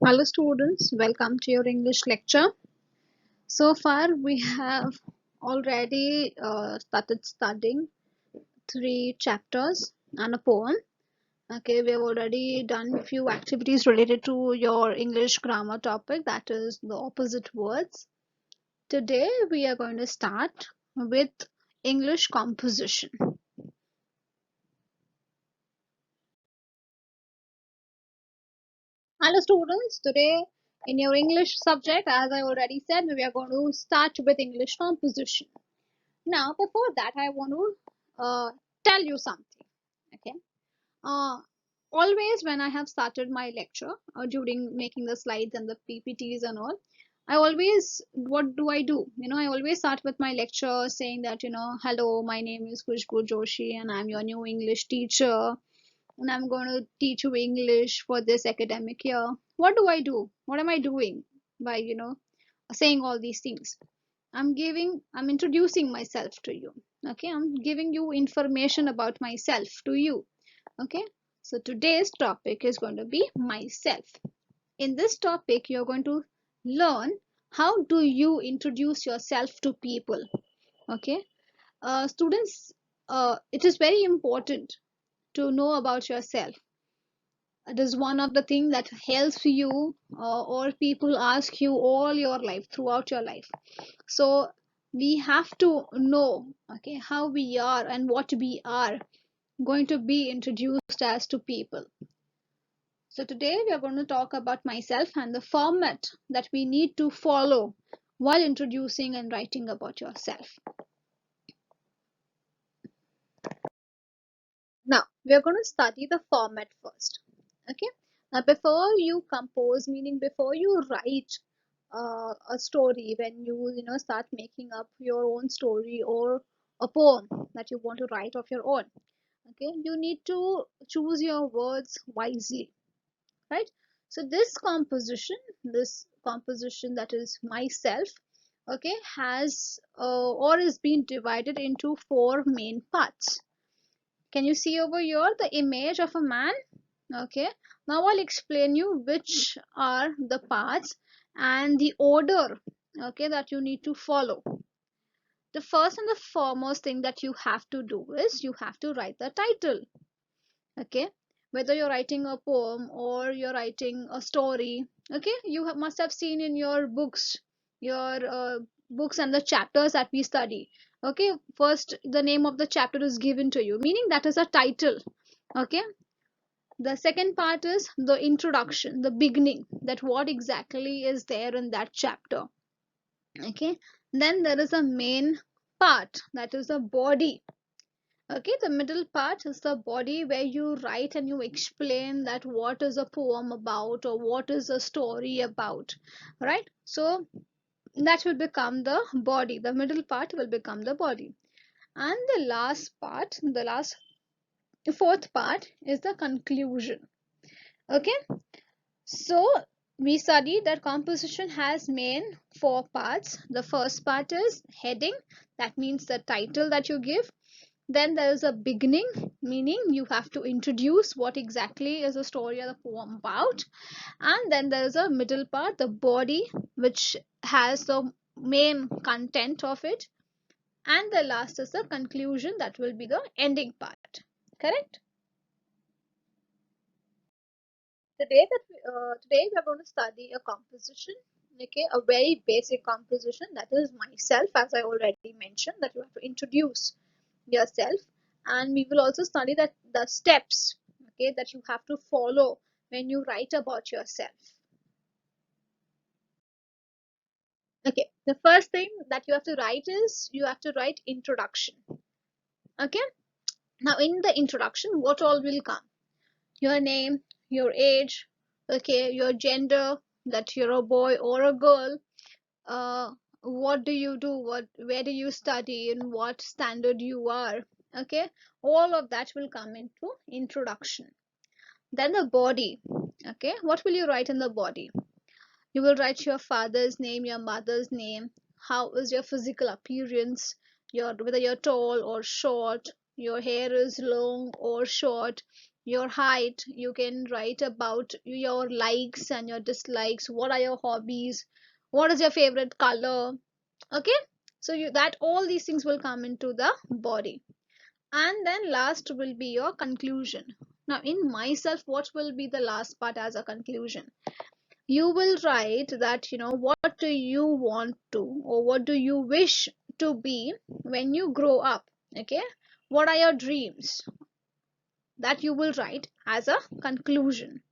Hello students, welcome to your English lecture. So far we have already started studying three chapters and a poem. Okay, we have already done few activities related to your English grammar topic, that is the opposite words. Today we are going to start with English composition. Hello students, today in your English subject, as I already said, we are going to start with English composition. Now, before that, I want to tell you something. Okay. Uh, Always when I have started my lecture during making the slides and the PPTs and all, I always, what do I do? I always start with my lecture saying that, hello, my name is Khushbu Joshi and I'm your new English teacher and I'm going to teach you English for this academic year. What do I do? What am I doing by, saying all these things? I'm introducing myself to you. Okay, I'm giving you information about myself to you. Okay, so today's topic is going to be myself. In this topic, you're going to learn how do you introduce yourself to people. Okay, students, it is very important to know about yourself. It is one of the things that helps you, or people ask you all your life, throughout your life. So we have to know, okay, how we are and what we are going to be introduced as to people. So today we are going to talk about myself and the format that we need to follow while introducing and writing about yourself. Now we are going to study the format first. Okay, now before you compose, meaning before you write a story, when you start making up your own story or a poem that you want to write of your own, okay, you need to choose your words wisely, right? So this composition that is myself, okay, has or is being divided into four main parts. Can you see over here the image of a man? Okay, now I'll explain you which are the parts and the order, okay, that you need to follow. The first and the foremost thing that you have to do is you have to write the title. Okay, whether you're writing a poem or you're writing a story, okay, you must have seen in your books, your books and the chapters that we study. Okay, first the name of the chapter is given to you, meaning that is a title. Okay, the second part is the introduction, the beginning, that what exactly is there in that chapter. Okay, then there is a main part, that is the body. Okay, the middle part is the body where you write and you explain that what is a poem about or what is a story about, right? So that will become the body. The middle part will become the body. And the last part, the fourth part is the conclusion. Okay, so we studied that composition has main four parts. The first part is heading, that means the title that you give. Then there is a beginning, meaning you have to introduce what exactly is the story or the poem about. And then there is a middle part, the body, which has the main content of it. And the last is the conclusion, that will be the ending part. Correct? Today we are going to study a composition, okay, a very basic composition, that is myself, as I already mentioned, that you have to introduce yourself. And we will also study that the steps, okay, that you have to follow when you write about yourself. Okay, the first thing that you have to write is you have to write introduction. Okay, now in the introduction, what all will come? Your name, your age, okay, your gender, that you're a boy or a girl, uh, what do you do, where do you study, in what standard you are. Okay, all of that will come into introduction. Then the body. Okay, what will you write in the body? You will write your father's name, your mother's name, how is your physical appearance, whether you're tall or short, your hair is long or short, your height. You can write about your likes and your dislikes. What are your hobbies? What is your favorite color? Okay, so you that all these things will come into the body. And then last will be your conclusion. Now in myself, what will be the last part as a conclusion? You will write that, what do you want to, or what do you wish to be when you grow up. Okay, what are your dreams? That you will write as a conclusion.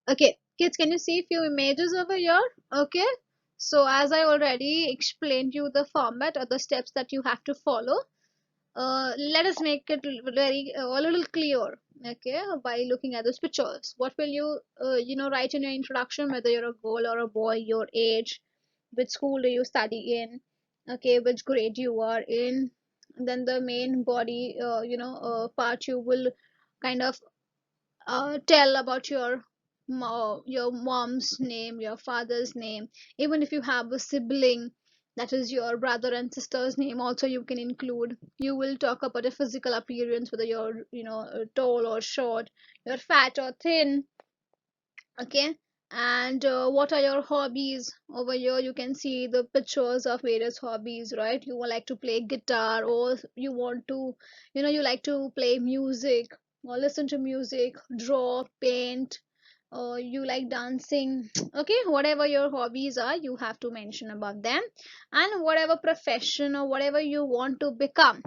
Okay, kids, can you see a few images over here? Okay, so as I already explained you the format or the steps that you have to follow, let us make it very a little clear. Okay, by looking at those pictures, what will you write in your introduction, whether you're a girl or a boy, your age, which school do you study in, okay, which grade you are in. And then the main body part, you will kind of tell about your mom's name, your father's name. Even if you have a sibling, that is your brother and sister's name also you can include. You will talk about a physical appearance, whether you're tall or short, you're fat or thin. Okay, and what are your hobbies? Over here you can see the pictures of various hobbies, right? You would like to play guitar, or you want to, you like to play music or listen to music, draw, paint, or you like dancing. Okay, whatever your hobbies are, you have to mention about them. And whatever profession or whatever you want to become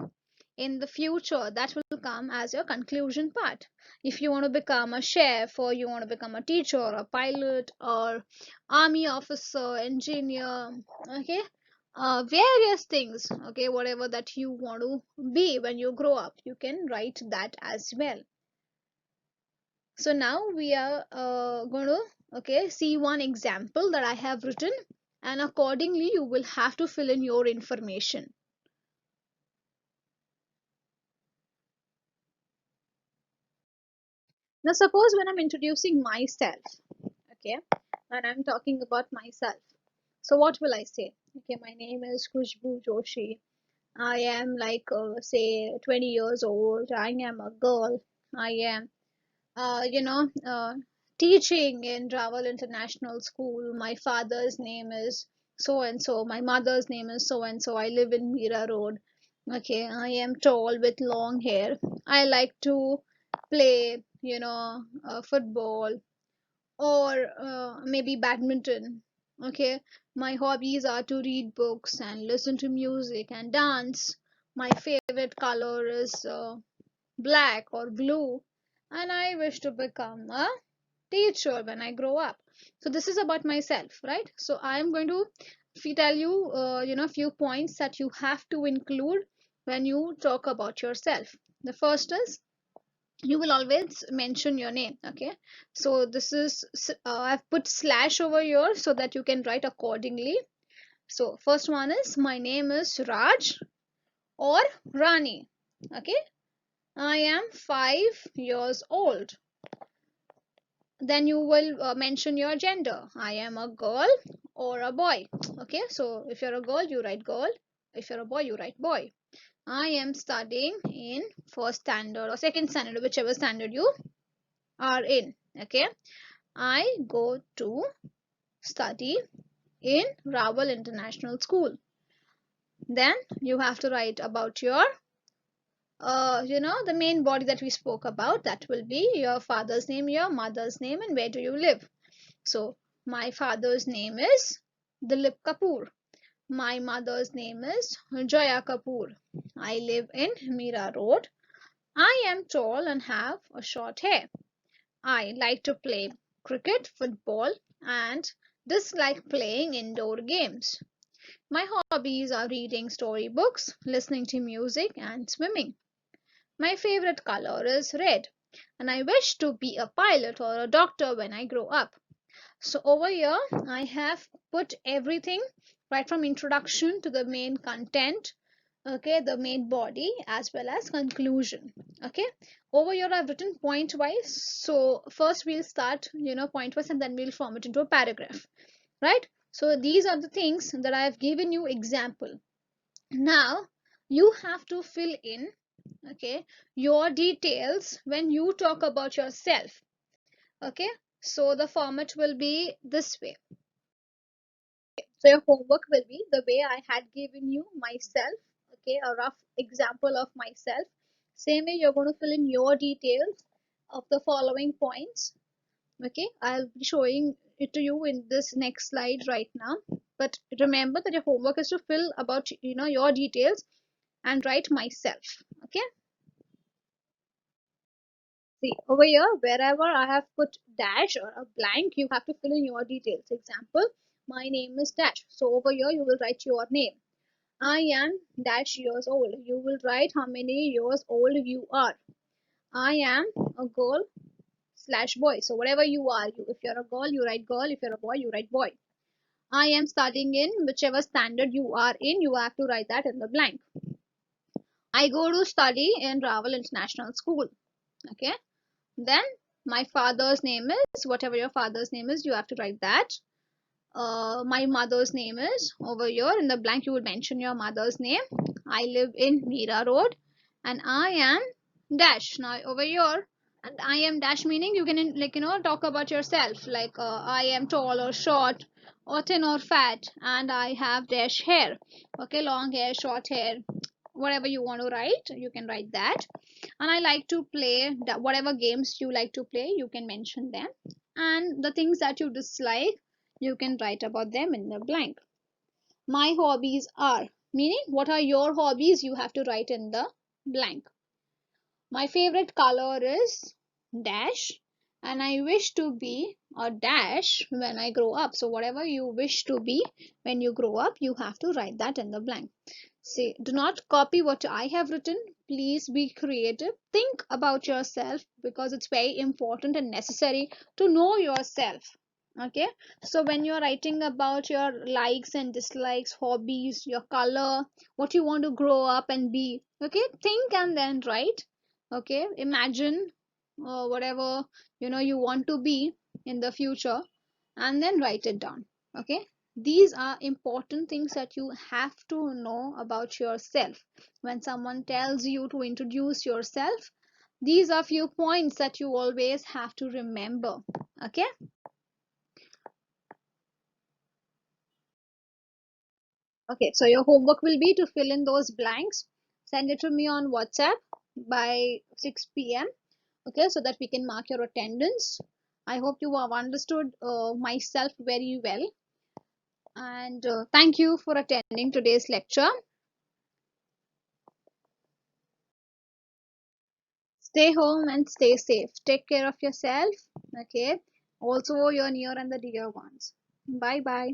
in the future, that will come as your conclusion part. If you want to become a chef, or you want to become a teacher, or a pilot, or army officer, engineer, okay, various things, okay, whatever that you want to be when you grow up, you can write that as well. So now we are going to, okay, see one example that I have written, and accordingly you will have to fill in your information. Now suppose when I'm introducing myself, okay, and I'm talking about myself, so what will I say? Okay, my name is Khushbu Joshi. I am like say 20 years old. I am a girl. I am teaching in Raval International School. My father's name is so and so. My mother's name is so and so. I live in Mira Road. Okay, I am tall with long hair. I like to play, football, or maybe badminton. Okay, my hobbies are to read books and listen to music and dance. My favorite color is black or blue, and I wish to become a teacher when I grow up. So this is about myself, right? So I am going to tell you, few points that you have to include when you talk about yourself. The first is, you will always mention your name. Okay, so this is I've put slash over here so that you can write accordingly. So first one is, my name is Raj or Rani. Okay, I am 5 years old. Then you will mention your gender. I am a girl or a boy. Okay, so if you're a girl, you write girl. If you're a boy, you write boy. I am studying in first standard or second standard, whichever standard you are in. Okay, I go to study in Rawal International School. Then you have to write about your the main body that we spoke about. That will be your father's name, your mother's name, and where do you live. So my father's name is Dilip Kapoor. My mother's name is Joya Kapoor. I live in Mira Road. I am tall and have a short hair. I like to play cricket, football, and dislike playing indoor games. My hobbies are reading storybooks, listening to music, and swimming. My favorite color is red, and I wish to be a pilot or a doctor when I grow up. So over here I have put everything right from introduction to the main content, okay, the main body as well as conclusion. Okay, over here I've written point wise. So first we'll start, point wise, and then we'll form it into a paragraph, right? So these are the things that I have given you example. Now you have to fill in Okay, your details when you talk about yourself. Okay, so the format will be this way. So your homework will be the way I had given you myself. Okay, a rough example of myself. Same way you're going to fill in your details of the following points. Okay, I'll be showing it to you in this next slide right now. But remember that your homework is to fill about your details and write myself. Okay, see over here wherever I have put dash or a blank, you have to fill in your details. Example, my name is dash, so over here you will write your name. I am dash years old. You will write how many years old you are. I am a girl slash boy. So whatever you are, if you're a girl, you write girl. If you're a boy, you write boy. I am studying in whichever standard you are in. You have to write that in the blank. I go to study in Raval International School. Okay. Then my father's name is whatever your father's name is. You have to write that. My mother's name is over here in the blank. You would mention your mother's name. I live in Mira Road, and I am dash. Now over here, and I am dash meaning you can talk about yourself like I am tall or short or thin or fat, and I have dash hair. Okay, long hair, short hair, whatever you want to write, you can write that. And I like to play whatever games you like to play, you can mention them. And the things that you dislike, you can write about them in the blank. My hobbies are, meaning what are your hobbies, you have to write in the blank. My favorite color is dash, and I wish to be a dash when I grow up. So whatever you wish to be when you grow up, you have to write that in the blank. Say, do not copy what I have written. Please be creative. Think about yourself because it's very important and necessary to know yourself. Okay, so when you're writing about your likes and dislikes, hobbies, your color, what you want to grow up and be, okay, think and then write. Okay, imagine whatever you want to be in the future, and then write it down. Okay, these are important things that you have to know about yourself. When someone tells you to introduce yourself, these are few points that you always have to remember. Okay, okay, so your homework will be to fill in those blanks. Send it to me on WhatsApp by 6 p.m. Okay, so that we can mark your attendance. I hope you have understood myself very well, and thank you for attending today's lecture. Stay home and stay safe. Take care of yourself. Okay, also your near and the dear ones. Bye bye.